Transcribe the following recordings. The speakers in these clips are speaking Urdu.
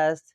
est,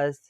est,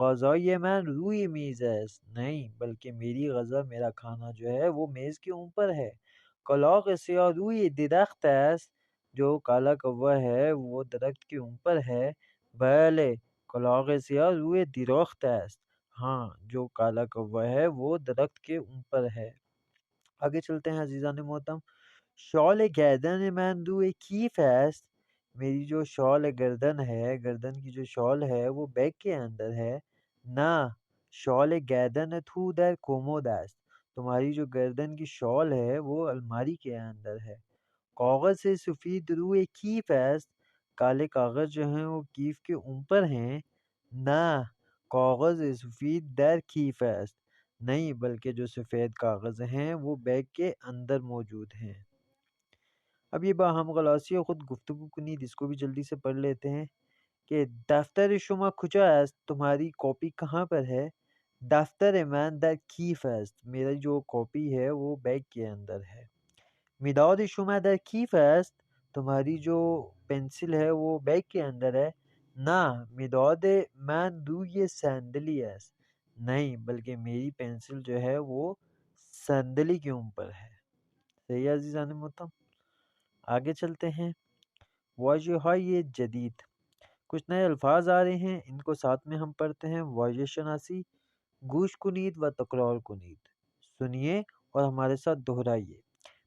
غذای من روی میز است، نہیں بلکہ میری غذا، میرا کھانا جو ہے وہ میز کے اوپر ہے۔ کلاغ سیاه روی درخت است، جو کالا کوا ہے وہ درخت کے اوپر ہے۔ بله کلاغ سیاه روی درخت است، ہاں جو کالا کوا ہے وہ درخت کے اوپر ہے۔ آگے چلتے ہیں عزیزان محترم۔ شال گردن من روی کیف است، میری جو شال گردن ہے، گردن کی جو شال ہے وہ بیگ کے اندر ہے۔ نہ شال گردن تو در کمد است، تمہاری جو گردن کی شال ہے وہ الماری کے اندر ہے۔ کاغذ سفید روی کیف است، کالے کاغذ جو ہیں وہ کیف کے اوپر ہیں۔ نہ کاغذ سفید در کیف است، نہیں بلکہ جو سفید کاغذ ہیں وہ بیگ کے اندر موجود ہیں۔ اب یہ باہم غلاسی و خود گفتگو کنید، اس کو بھی جلدی سے پڑھ لیتے ہیں کہ دفتر شما کجا است، تمہاری کاپی کہاں پر ہے۔ دفتر من در کیف است، میرا جو کاپی ہے وہ بیگ کے اندر ہے۔ مداد شما در کیف است، تمہاری جو پنسل ہے وہ بیگ کے اندر ہے۔ نہ مداد من روی صندلی است، نہیں بلکہ میری پنسل جو ہے وہ صندلی کے اوپر ہے۔ صحیح ہے عزیزان محترم، آگے چلتے ہیں۔ واژه‌های جدید، کچھ نئے الفاظ آ رہے ہیں، ان کو ساتھ میں ہم پڑھتے ہیں۔ واژه شناسی، گوش کنید و تکرار کنید، سنیے اور ہمارے ساتھ دہرائیے۔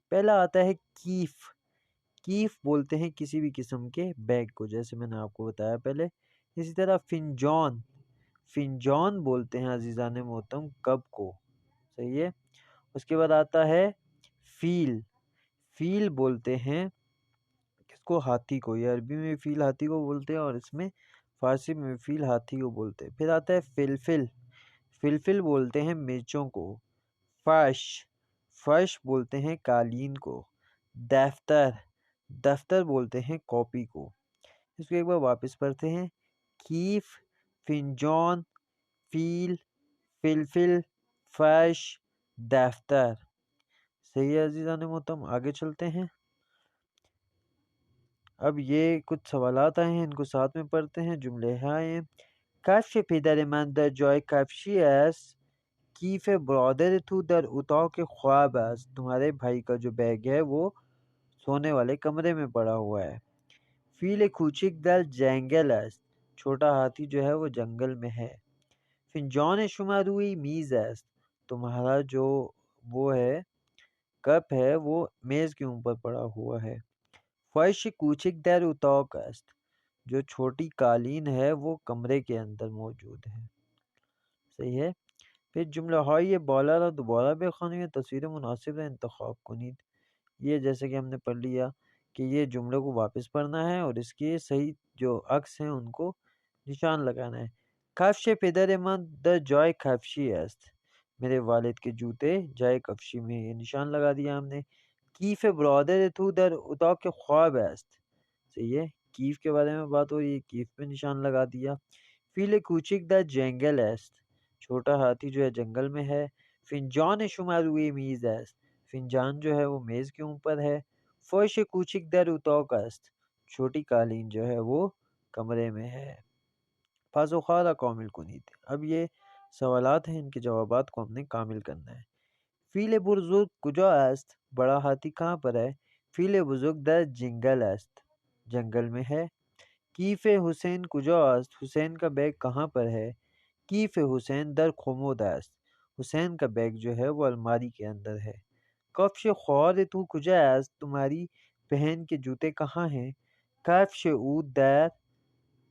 پہلا آتا ہے کیف، کیف بولتے ہیں کسی بھی قسم کے بیگ کو، جیسے میں نے آپ کو بتایا پہلے۔ اسی طرح فنجان، فنجان بولتے ہیں عزیزان محترم کپ کو، صحیح ہے۔ اس کے بعد آتا ہے فیل، فیل بولتے ہیں کس کو، ہاتھی کو، یہ عربی میں فیل ہاتھی کو بولتے ہیں اور اس میں فارسی میں فیل ہاتھی کو بولتے ہیں۔ پھر آتا ہے فلفل، فلفل بولتے ہیں مرچوں کو۔ فرش، فرش بولتے ہیں قالین کو۔ دفتر، دفتر بولتے ہیں کاپی کو۔ اس کو ایک بار واپس پڑھتے ہیں۔ کیف، فنجان، فیل، فلفل، فرش، دفتر۔ صحیح ہے عزیزان محترم، آگے چلتے ہیں۔ اب یہ کچھ سوالات آئے ہیں، ان کو ساتھ میں پڑھتے ہیں۔ جملے ہیں: کفش پدر من در جای کفشی است، کیف برادر تو در اتاق خواب است، تمہارے بھائی کا جو بیگ ہے وہ سونے والے کمرے میں پڑا ہوا ہے۔ فیل کوچک در جنگل است، چھوٹا ہاتھی جو ہے وہ جنگل میں ہے۔ فنجان شما روی میز است، تمہارا جو وہ ہے کپ ہے وہ میز کے اوپر پڑا ہوا ہے۔ فرش کوچک در اتاق است، جو چھوٹی قالین ہے وہ کمرے کے اندر موجود ہے۔ صحیح ہے۔ پھر جملہ های بالا را دوبارہ بخوانید، تصویر مناسب را انتخاب کنید۔ یہ جیسے کہ ہم نے پڑھ لیا کہ یہ جملے کو واپس پڑھنا ہے اور اس کے صحیح جو عکس ہیں ان کو نشان لگانا ہے۔ کفش پدر من در جای کفشی است، میرے والد کے جوتے جائے کفشی میں، یہ نشان لگا دیا ہم نے۔ کیف برادر تو در اتاق خواب است، صحیح ہے، کیف کے بارے میں بات ہو رہی ہے، کیف پہ نشان لگا دیا۔ فیل کوچک در جنگل است، چھوٹا ہاتھی جو ہے جنگل میں ہے۔ فنجان شما روی میز است، فنجان جو ہے وہ میز کے اوپر ہے۔ فرش کوچک در اتاق است، چھوٹی قالین جو ہے وہ کمرے میں ہے۔ پاسخها را کامل کنید، اب یہ سوالات ہیں، ان کے جوابات کو ہم نے کامل کرنا ہے۔ فیل بزرگ کجا است، بڑا ہاتھی کہاں پر ہے۔ فیل بزرگ در جنگل است، جنگل میں ہے۔ کیف حسین کجا است، حسین کا بیگ کہاں پر ہے۔ کیف حسین در کمد است، حسین کا بیگ جو ہے وہ الماری کے اندر ہے۔ کفش خواہر تو کجا است، تمہاری بہن کے جوتے کہاں ہیں۔ کفش او در،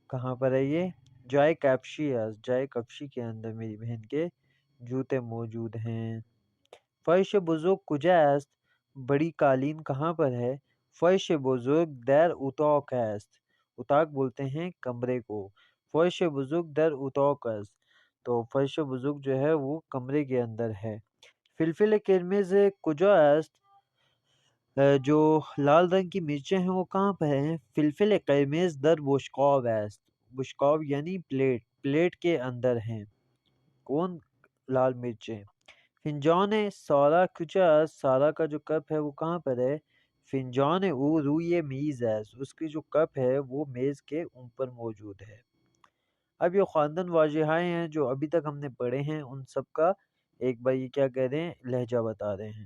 کہاں پر ہے یہ، جائے کفشی است، جائے کفشی کے اندر میری بہن کے جوتے موجود ہیں۔ فرش بزرگ کجا است، بڑی قالین کہاں پر ہے۔ فرش بزرگ در اتاق است، اتاق بولتے ہیں کمرے کو۔ فرش بزرگ در اتاق است، تو فرش بزرگ جو ہے وہ کمرے کے اندر ہے۔ فلفل قرمز کجا است، جو لال رنگ کی مرچیں ہیں وہ کہاں پر ہیں۔ فلفل قرمز در بشقاب است، بشقاب یعنی پلیٹ، پلیٹ کے اندر ہیں کون، لال مرچیں۔ فنجان سارا کجا است، سارا کا جو کپ ہے وہ کہاں پر ہے۔ فنجان او روی میز است، اس کی جو کپ ہے وہ میز کے اوپر موجود ہے۔ اب یہ خواندن واضحائیں ہیں جو ابھی تک ہم نے پڑھے ہیں، ان سب کا ایک بار یہ کیا کہہ رہے ہیں، لہجہ بتا رہے ہیں۔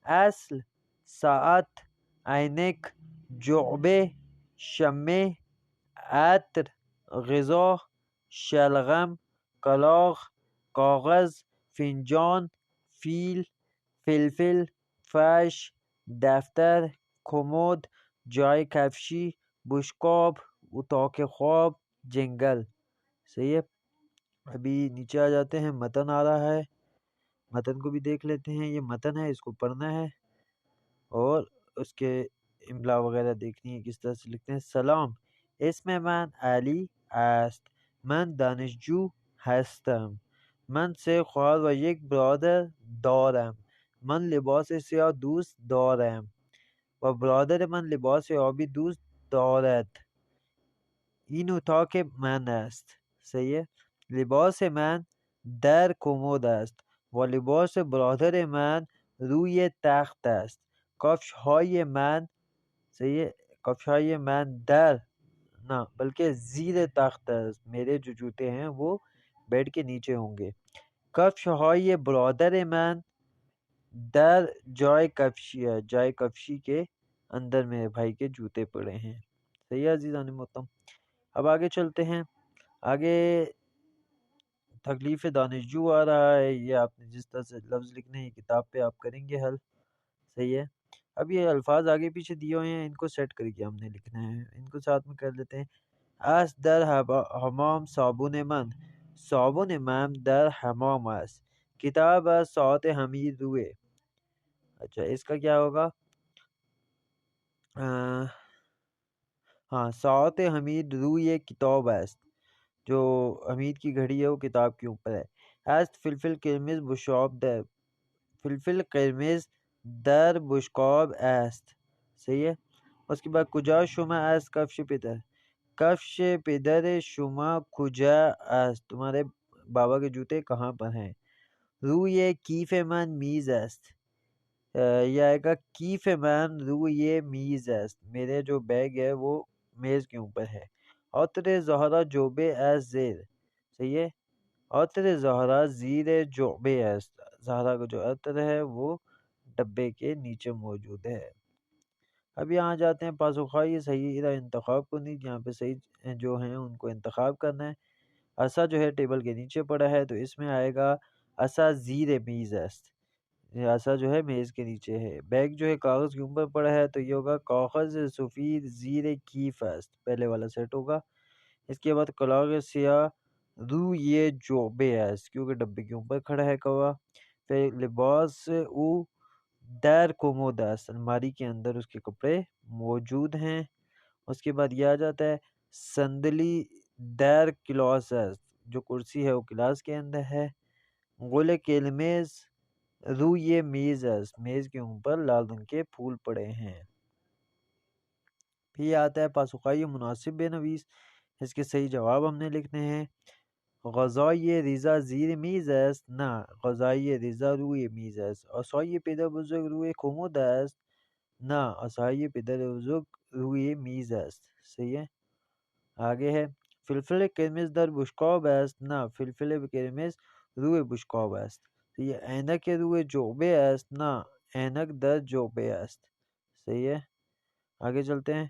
اصل، ساعت، عینک، جعبے، شمع، عطر، غذا، شلغم، کلاغ، کاغذ، فنجان، فیل، فلفل، فرش، دفتر، کمد، جای کفشی، بشقاب، اتاق خواب، جنگل۔ صحیح ہے۔ ابھی نیچے آ جاتے ہیں، متن آ رہا ہے، متن کو بھی دیکھ لیتے ہیں۔ یہ متن ہے، اس کو پڑھنا ہے اور اس کے املا وغیرہ دیکھنی ہے کس طرح سے لکھتے ہیں۔ سلام، اسم من علی است، من دانشجو هستم، من 3 خواهر و 1 برادر دارم، من لباس سیاه دوست دارم و برادر من لباس آبی دوست دارد. این اتاق من است. صحیح ہے۔ لباس من در کمد است و لباس برادر من روی تخت است. کفش های من، صحیح ہے، کفش های من در، نہ بلکہ زیر تخت است، میرے جو جوتے ہیں وہ بیڈ کے نیچے ہوں گے۔ کفش های برادر من در جای کفشی ہے، جائے کفشی کے اندر میرے بھائی کے جوتے پڑے ہیں۔ صحیح ہے عزیزان محترم۔ اب آگے چلتے ہیں۔ آگے تکلیف دانشجو آ رہا ہے، یہ آپ نے جس طرح سے لفظ لکھنے ہیں کتاب پہ آپ کریں گے حل۔ صحیح ہے۔ اب یہ الفاظ آگے پیچھے دیے ہوئے ہیں، ان کو سیٹ کر کے ہم نے لکھنا ہے، ان کو ساتھ میں کر لیتے ہیں۔ است در حمام صابون من، صابون من در حمام است، کتاب است ساعت حمید روی۔ اچھا اس کا کیا ہوگا؟ ہاں، ساعت حمید روی کتاب است، جو حمید کی گھڑی ہے وہ کتاب کے اوپر ہے۔ است فلفل قرمز بشقاب در، فلفل قرمز در بشقاب است۔ صحیح ہے۔ اس کے بعد کجا شما است کفش پدر، کفش پدر شما کجا است، تمہارے بابا کے جوتے کہاں پر ہیں۔ روی کیف من میز است، یہ آئے گا کیف من روی میز است، میرے جو بیگ ہے وہ میز کے اوپر ہے۔ عطر زہرا جوبے است زیر، صحیح ہے، عطر زہرا زیر جعبے است، زہرا کا جو عطر ہے وہ ڈبے کے نیچے موجود ہے۔ اب یہاں جاتے ہیں پاسخائی صحیح انتخاب کو نہیں، یہاں پہ صحیح جو ہیں ان کو انتخاب کرنا ہے۔ اسا جو ہے ٹیبل کے نیچے پڑا ہے تو اس میں آئے گا اسا زیر میز است، یہ اسا جو ہے میز کے نیچے ہے۔ بیگ جو ہے کاغذ کے اوپر پڑا ہے تو یہ ہوگا کاغذ سفید زیر کیف است، پہلے والا سیٹ ہوگا۔ اس کے بعد کلاغ سیاہ رو یہ جعبے است، کیونکہ ڈبے کے اوپر کھڑا ہے کوا۔ پھر لباس او در کمود است، الماری کے اندر اس کے کپڑے موجود ہیں۔ اس کے بعد یہ آ جاتا ہے صندلی در کلاس است، جو کرسی ہے وہ کلاس کے اندر ہے۔ گل قرمز روی میز است، میز کے اوپر لال رنگ کے پھول پڑے ہیں۔ پھر آتا ہے پاسخائی مناسب بے نویس، اس کے صحیح جواب ہم نے لکھنے ہیں۔ غذای ریزا زیر میز است، نه غذای ریزا روی میز است. عصای پدر بزرگ روی کمد است، نه عصای پدر بزرگ روی میز است. صحیح ہے۔ آگے ہے فلفل قرمز در بشقاب است، نه فلفل قرمز روی بشقاب است. صحیح ہے۔ عینک روی جعبه است، نه عینک در جعبه است. صحیح ہے۔ آگے چلتے ہیں۔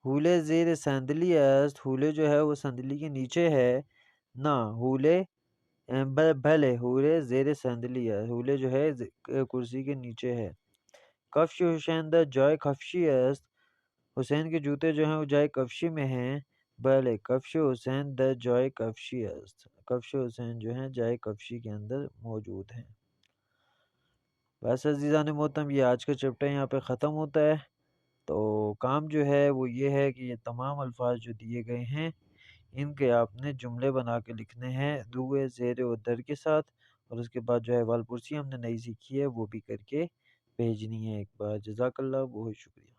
حولے زیر صندلی است، حولے جو ہے وہ صندلی کے نیچے ہے، نہ حولے بھلے حولے زیر صندلی ہے، حولے جو ہے کرسی کے نیچے ہے۔ کفش حسین در جائے کفشی است، حسین کے جوتے جو ہیں وہ جائے کفشی میں ہیں، بھلے کفش حسین در جائے کفشی است، کفش حسین جو ہیں جائے کفشی کے اندر موجود ہیں۔ بس عزیزان محترم، یہ آج کا چیپٹر یہاں پہ ختم ہوتا ہے۔ تو کام جو ہے وہ یہ ہے کہ یہ تمام الفاظ جو دیے گئے ہیں ان کے آپ نے جملے بنا کے لکھنے ہیں روئے زیر و در کے ساتھ، اور اس کے بعد جو ہے احوال پرسی ہم نے نئی سیکھی ہے وہ بھی کر کے بھیجنی ہے ایک بار۔ جزاک اللہ، بہت شکریہ۔